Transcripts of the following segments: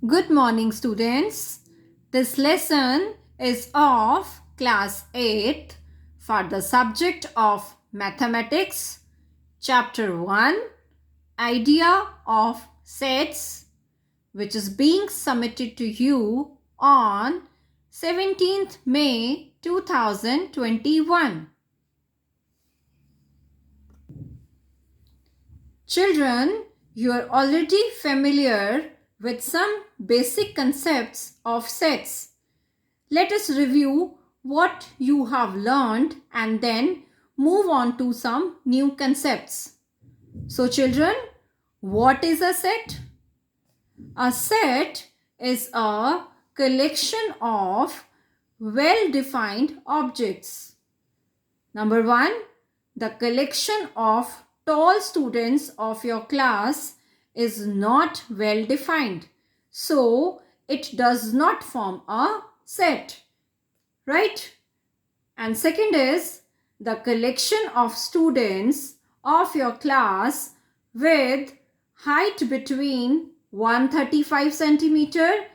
Good morning, students. This lesson is of class 8 for the subject of mathematics, chapter 1, idea of sets, which is being submitted to you on 17th May 2021. Children, you are already familiar with some basic concepts of sets. Let us review what you have learned and then move on to some new concepts. So children, what is a set? A set is a collection of well-defined objects. Number 1, the collection of tall students of your class is not well defined. So, it does not form a set, right? And second is the collection of students of your class with height between 135 centimeter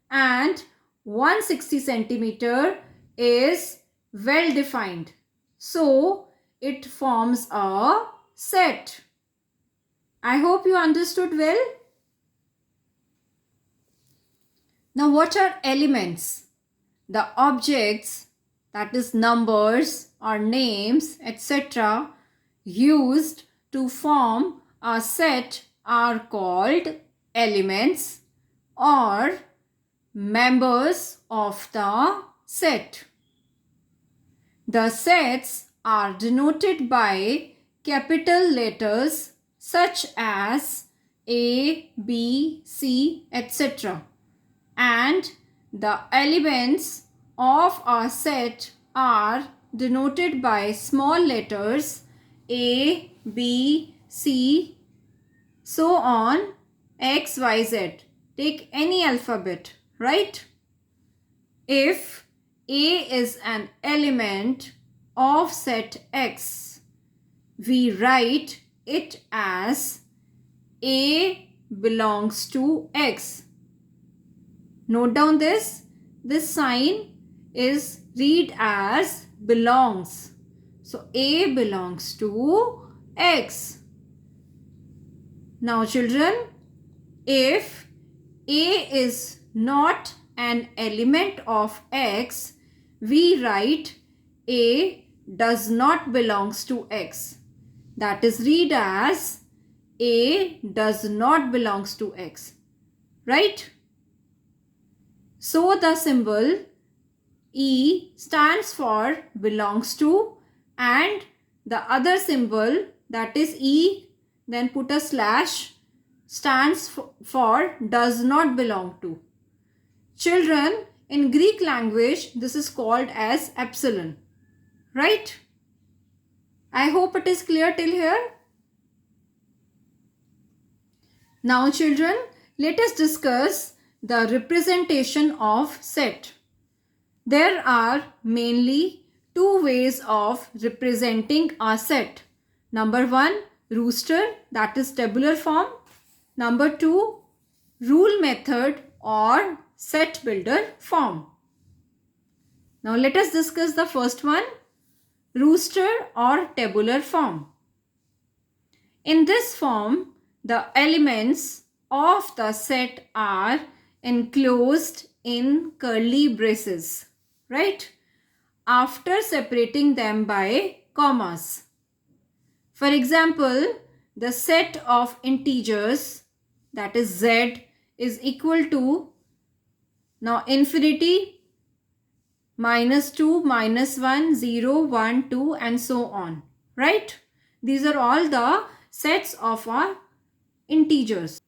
and 160 centimeter is well defined. So, it forms a set. I hope you understood well. Now, what are elements? The objects, that is numbers or names, etc., used to form a set are called elements or members of the set. The sets are denoted by capital letters such as A, B, C, etc. And the elements of a set are denoted by small letters A, B, C, so on, X, Y, Z. Take any alphabet, right? If A is an element of set X, we write it as A belongs to X. Note down this. This sign is read as belongs. So A belongs to X. Now children, if A is not an element of X, we write A does not belongs to X. That is read as A does not belongs to X. Right? So the symbol E stands for belongs to, and the other symbol, that is E, then put a slash, stands for does not belong to. Children, in Greek language, this is called as epsilon. Right? I hope it is clear till here. Now children, let us discuss the representation of set. There are mainly two ways of representing a set. Number 1, rooster, that is tabular form. Number 2, rule method or set builder form. Now let us discuss the first one, rooster or tabular form. In this form, the elements of the set are enclosed in curly braces, right? After separating them by commas. For example, the set of integers, that is Z, is equal to, now infinity, -2, -1, 0, 1, 2 and so on, right? These are all the sets of our integers.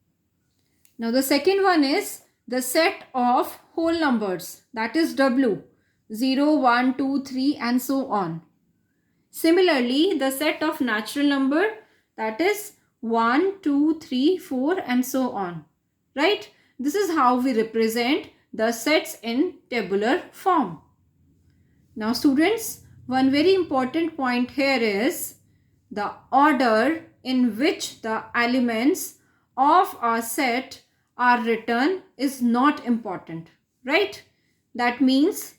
Now the second one is the set of whole numbers, that is W, 0, 1, 2, 3 and so on. Similarly, the set of natural number, that is 1, 2, 3, 4 and so on, right? This is how we represent the sets in tabular form. Now students, one very important point here is the order in which the elements of a set are written is not important, right? That means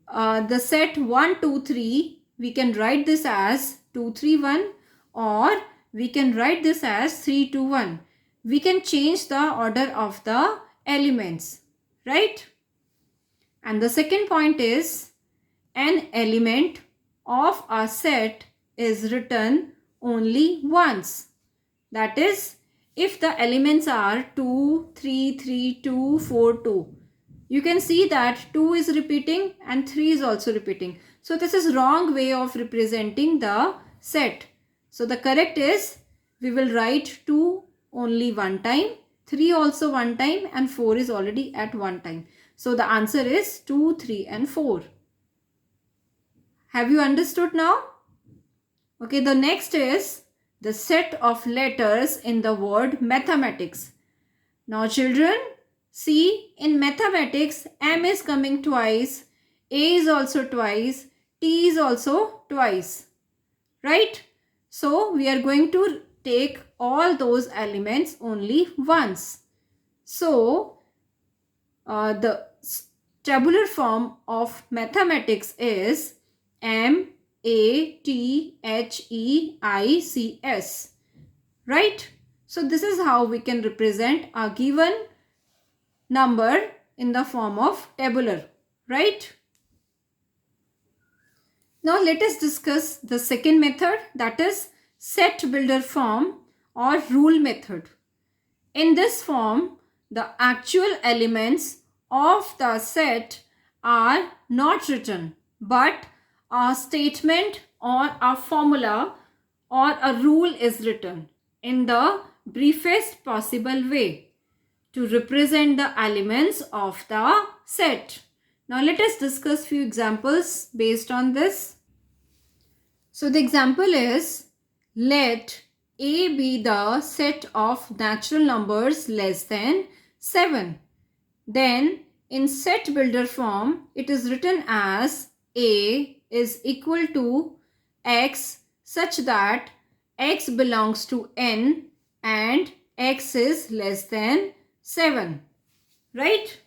the set 1, 2, 3, we can write this as 2, 3, 1, or we can write this as 3, 2, 1. We can change the order of the elements, right? And the second point is an element of a set is written only once. That is, if the elements are 2, 3, 3, 2, 4, 2. You can see that 2 is repeating and 3 is also repeating. So this is wrong way of representing the set. So the correct is, we will write 2 only one time, 3 also one time, and 4 is already at one time. So the answer is 2, 3 and 4. Have you understood now? Okay, the next is the set of letters in the word mathematics. Now children, see, in mathematics, M is coming twice, A is also twice, T is also twice, right? So we are going to take all those elements only once. So the tabular form of mathematics is MATHEICS, right? So this is how we can represent a given number in the form of tabular, right? Now let us discuss the second method, that is set builder form or rule method. In this form, the actual elements of the set are not written, but a statement or a formula or a rule is written in the briefest possible way to represent the elements of the set. Now let us discuss few examples based on this. So the example is, let A be the set of natural numbers less than 7. Then in set builder form, it is written as A is equal to X such that X belongs to N and X is less than 7, right?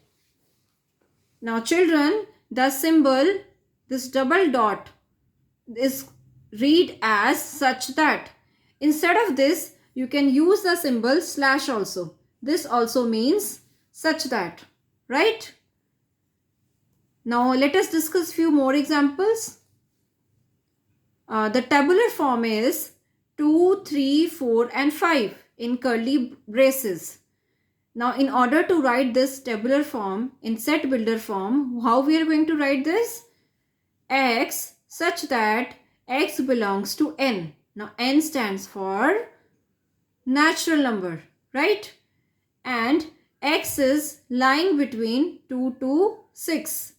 Now children, the symbol, this double dot, is read as such that. Instead of this, you can use the symbol slash also. This also means such that, right? Now let us discuss few more examples. The tabular form is 2, 3, 4 and 5 in curly braces. Now in order to write this tabular form in set builder form, how we are going to write this? X such that X belongs to N. Now N stands for natural number, right? And X is lying between 2 to 6.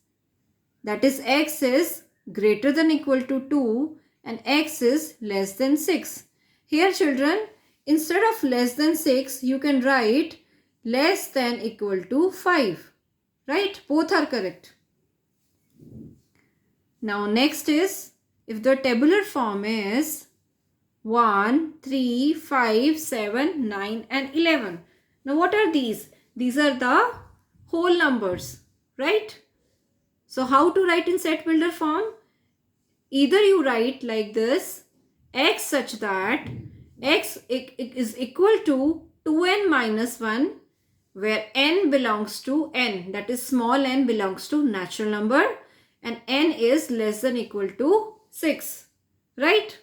That is, X is greater than equal to 2 and X is less than 6. Here children, instead of less than 6, you can write less than equal to 5. Right? Both are correct. Now next is, if the tabular form is 1, 3, 5, 7, 9 and 11. Now what are these? These are the whole numbers, right? So how to write in set builder form? Either you write like this, X such that X is equal to 2n minus 1, where n belongs to n, that is small n belongs to natural number and n is less than equal to 6, right?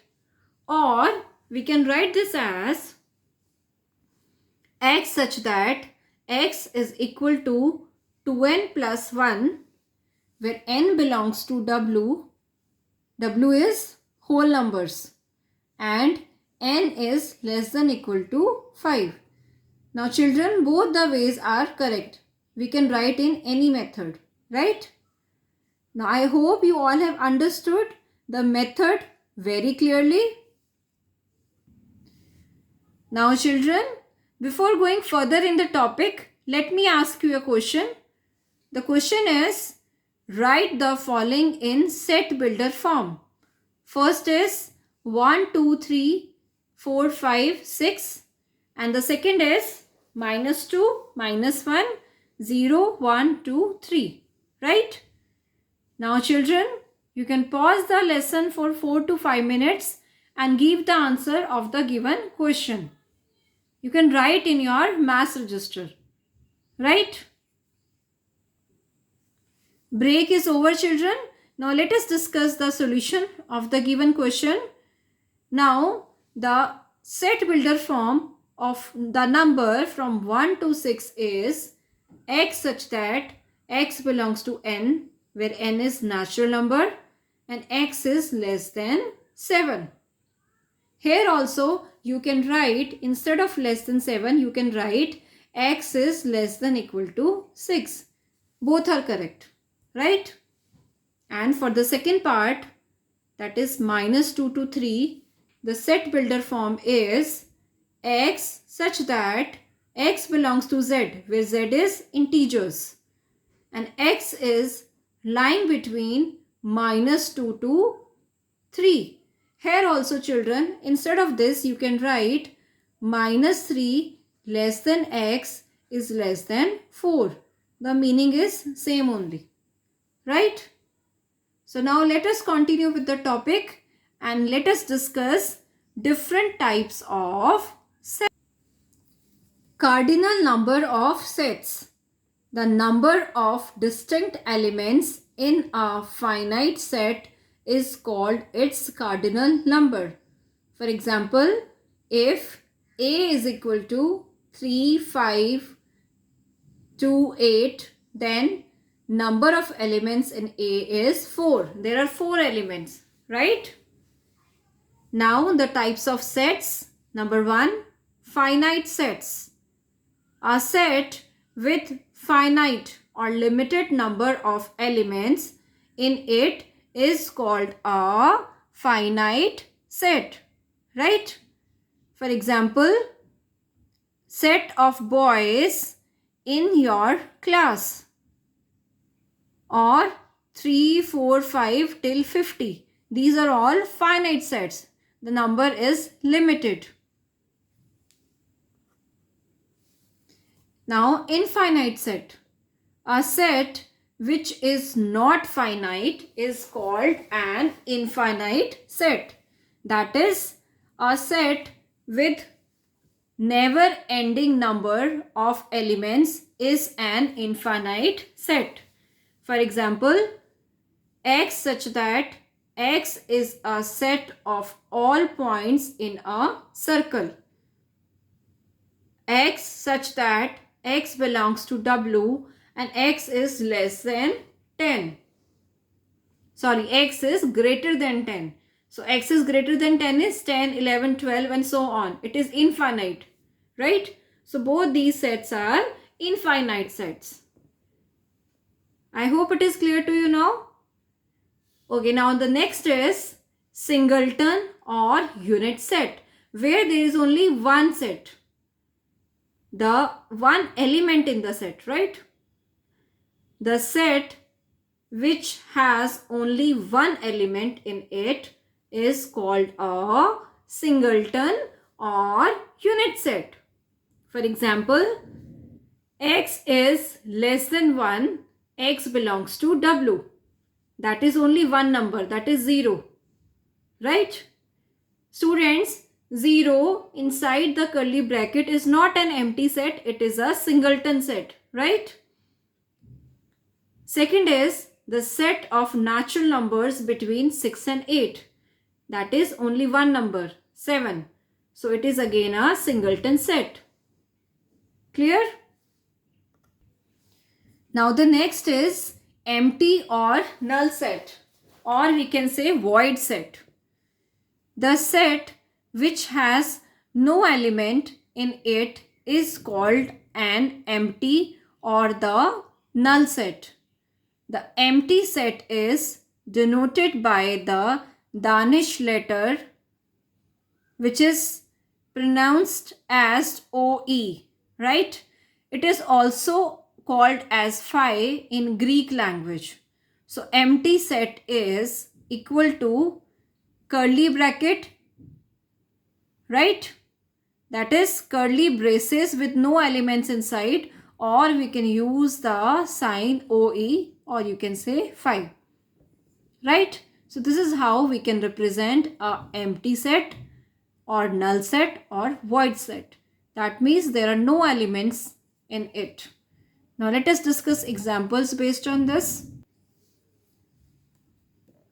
Or we can write this as X such that X is equal to 2n plus 1, where n belongs to W. W is whole numbers and n is less than equal to 5. Now children, both the ways are correct. We can write in any method, right? Now I hope you all have understood the method very clearly. Now children, before going further in the topic, let me ask you a question. The question is, write the following in set builder form. First is 1, 2, 3, 4, 5, 6 and the second is -2, -1, 0, 1, 2, 3. Right? Now children, you can pause the lesson for 4 to 5 minutes and give the answer of the given question. You can write in your maths register. Right? Break is over, children. Now let us discuss the solution of the given question. Now the set builder form of the number from 1 to 6 is x such that x belongs to n, where n is natural number and x is less than 7. Here also you can write, instead of less than 7, you can write x is less than equal to 6. Both are correct, right? And for the second part, that is -2 to 3, the set builder form is x such that x belongs to z, where z is integers. And x is lying between -2 to 3. Here also children, instead of this you can write -3 less than x is less than 4. The meaning is same only. Right? So now let us continue with the topic and let us discuss different types of sets. Cardinal number of sets. The number of distinct elements in a finite set is called its cardinal number. For example, if A is equal to 3, 5, 2, 8, then number of elements in A is 4. There are 4 elements, right? Now the types of sets. Number 1, finite sets. A set with finite or limited number of elements in it is called a finite set, right? For example, set of boys in your class, or 3, 4, 5 till 50. These are all finite sets. The number is limited. Now, infinite set. A set which is not finite is called an infinite set. That is, a set with never ending number of elements is an infinite set. For example, x such that x is a set of all points in a circle. X such that x belongs to W and x is less than 10. Sorry, x is greater than 10. So x is greater than 10 is 10, 11, 12 and so on. It is infinite, right? So both these sets are infinite sets. I hope it is clear to you now. Okay, now the next is singleton or unit set, where there is only one set. The one element in the set, right? The set which has only one element in it is called a singleton or unit set. For example, x is less than 1, x belongs to W. That is only one number, that is 0. Right? Students, 0 inside the curly bracket is not an empty set, it is a singleton set, right? Second is the set of natural numbers between 6 and 8. That is only one number, 7. So it is again a singleton set. Clear? Now the next is empty or null set, or we can say void set. The set which has no element in it is called an empty or the null set. The empty set is denoted by the Danish letter which is pronounced as OE, right? It is also called as phi in Greek language. So empty set is equal to curly bracket, right? that is curly braces with no elements inside, or we can use the sign OE, or you can say 5. Right? So this is how we can represent a empty set or null set or void set. That means there are no elements in it. Now let us discuss examples based on this.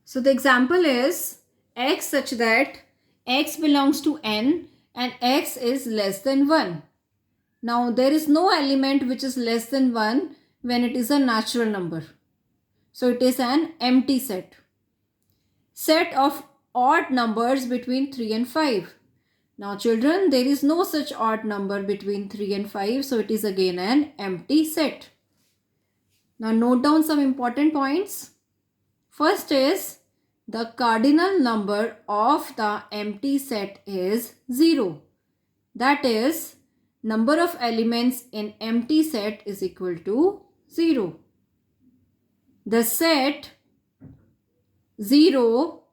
So the example is x such that x belongs to n and x is less than 1. Now there is no element which is less than 1 when it is a natural number. So it is an empty set. Set of odd numbers between 3 and 5. Now children, there is no such odd number between 3 and 5. So it is again an empty set. Now note down some important points. First is the cardinal number of the empty set is 0. That is, number of elements in empty set is equal to 0. The set 0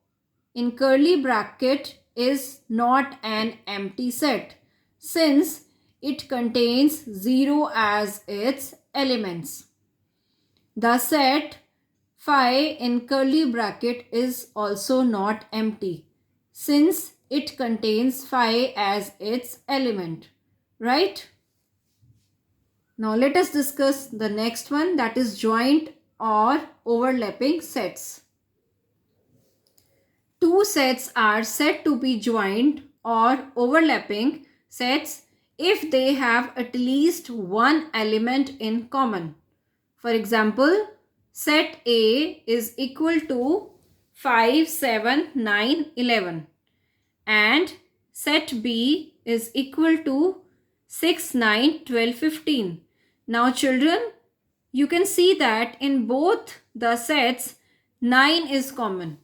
in curly bracket is not an empty set since it contains 0 as its elements. The set 5 in curly bracket is also not empty since it contains 5 as its element. Right? Now let us discuss the next one, that is joint or overlapping sets. Two sets are said to be joint or overlapping sets if they have at least one element in common. For example, set A is equal to 5, 7, 9, 11 and set B is equal to 6, 9, 12, 15. Now children, you can see that in both the sets 9 is common,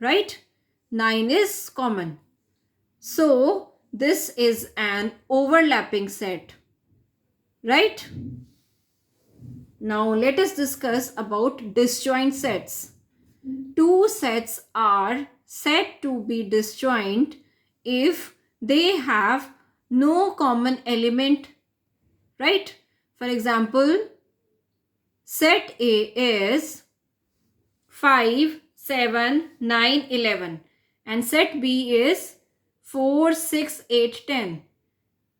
right? 9 is common. So this is an overlapping set, right? Now let us discuss about disjoint sets. Two sets are said to be disjoint if they have no common element, right? For example, set A is 5, 7, 9, 11 and set B is 4, 6, 8, 10.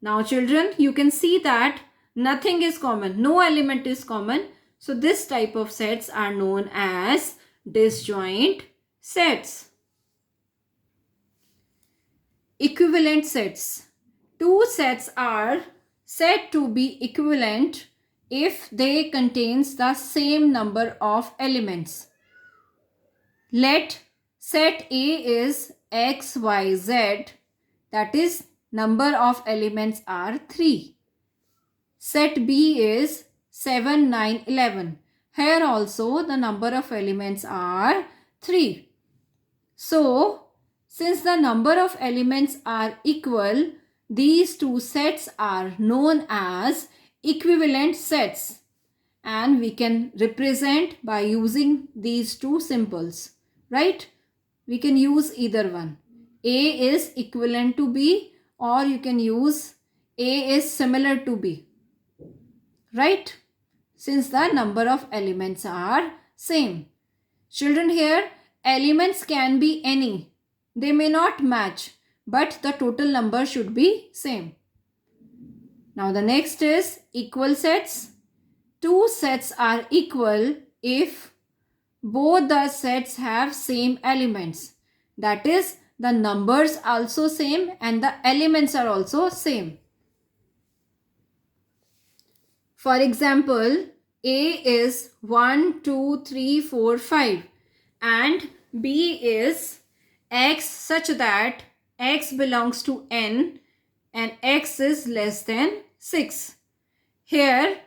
Now children, you can see that nothing is common, no element is common. So this type of sets are known as disjoint sets. Equivalent sets. Two sets are said to be equivalent if they contains the same number of elements. Let set A is x, y, z, that is number of elements are 3. Set B is 7, 9, 11. Here also the number of elements are 3. So, since the number of elements are equal, these two sets are known as equivalent sets and we can represent by using these two symbols, right? We can use either one. A is equivalent to B or you can use A is similar to B, right? Since the number of elements are same. Children, here elements can be any. They may not match, but the total number should be same. Now the next is equal sets. Two sets are equal if both the sets have same elements. That is, the numbers also same and the elements are also same. For example, A is 1, 2, 3, 4, 5 and B is x such that x belongs to n and x is less than 6. Here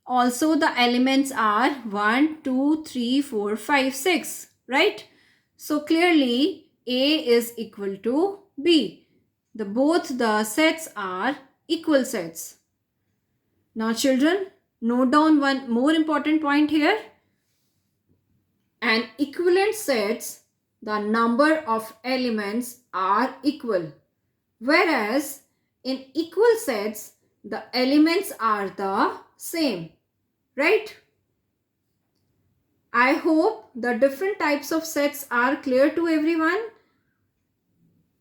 also the elements are 1, 2, 3, 4, 5, 6, right? So clearly A is equal to B. Both the sets are equal sets. Now children, note down one more important point here. An equivalent sets, the number of elements are equal, whereas in equal sets, the elements are the same, right? I hope the different types of sets are clear to everyone.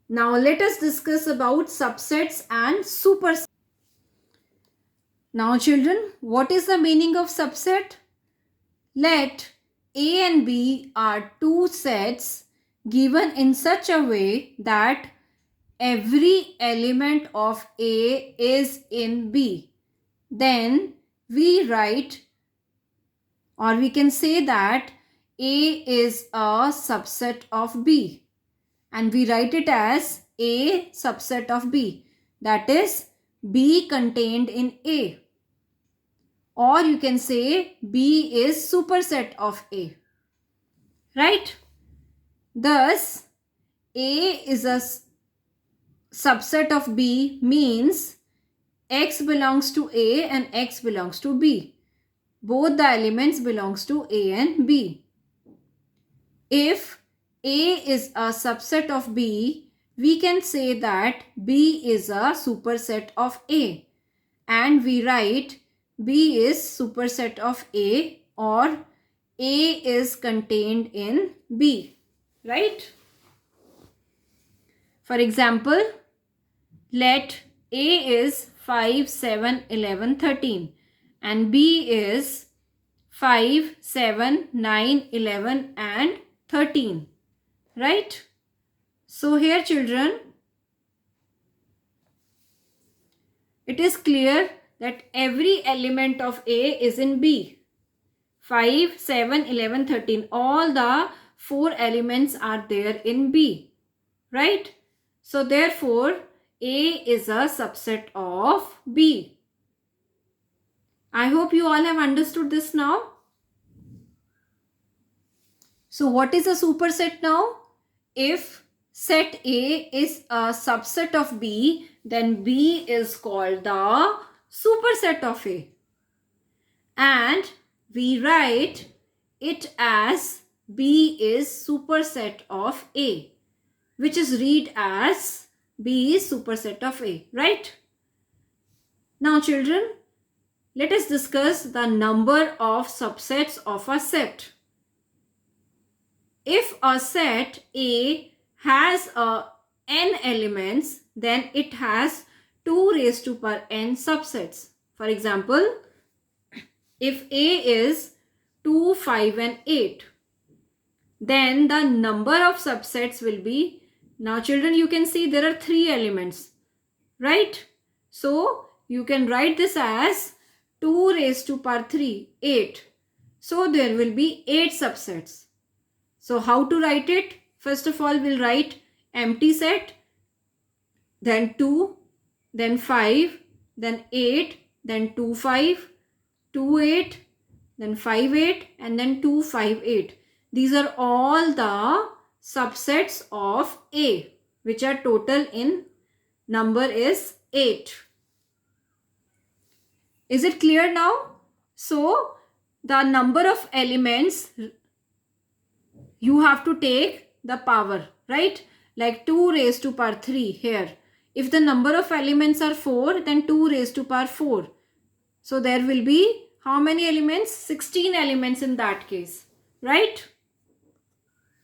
Now let us discuss about subsets and supersets. Now children, what is the meaning of subset? Let A and B are two sets given in such a way that every element of A is in B. Then we write, or we can say that A is a subset of B, and we write it as A subset of B, that is B contained in A. Or you can say B is superset of A, right? Thus, A is a subset of B means X belongs to A and X belongs to B. Both the elements belongs to A and B. If A is a subset of B, we can say that B is a superset of A, and we write B is superset of A, or A is contained in B, right? For example, let A is 5, 7, 11, 13 and B is 5, 7, 9, 11 and 13, right? So here children, it is clear that every element of A is in B. 5, 7, 11, 13. All the 4 elements are there in B, right? So therefore, A is a subset of B. I hope you all have understood this now. So what is a superset now? If set A is a subset of B, then B is called the superset of A. And we write it as B is superset of A, which is read as B is superset of A, right? Now children, let us discuss the number of subsets of a set. If a set A has n elements, then it has 2 raised to power n subsets. For example, if A is 2, 5 and 8, then the number of subsets will be, now children, you can see there are 3 elements, right? So you can write this as 2 raised to power 3, 8. So there will be 8 subsets. So how to write it? First of all, we'll write empty set, then 2, then 5, then 8, then 2, 5, 2, 8, then 5, 8 and then 2, 5, 8. These are all the subsets of A, which are total in number is 8. Is it clear now? So the number of elements, you have to take the power, right? Like 2 raised to power 3 here. If the number of elements are 4, then 2 raised to power 4. So there will be how many elements? 16 elements in that case, right?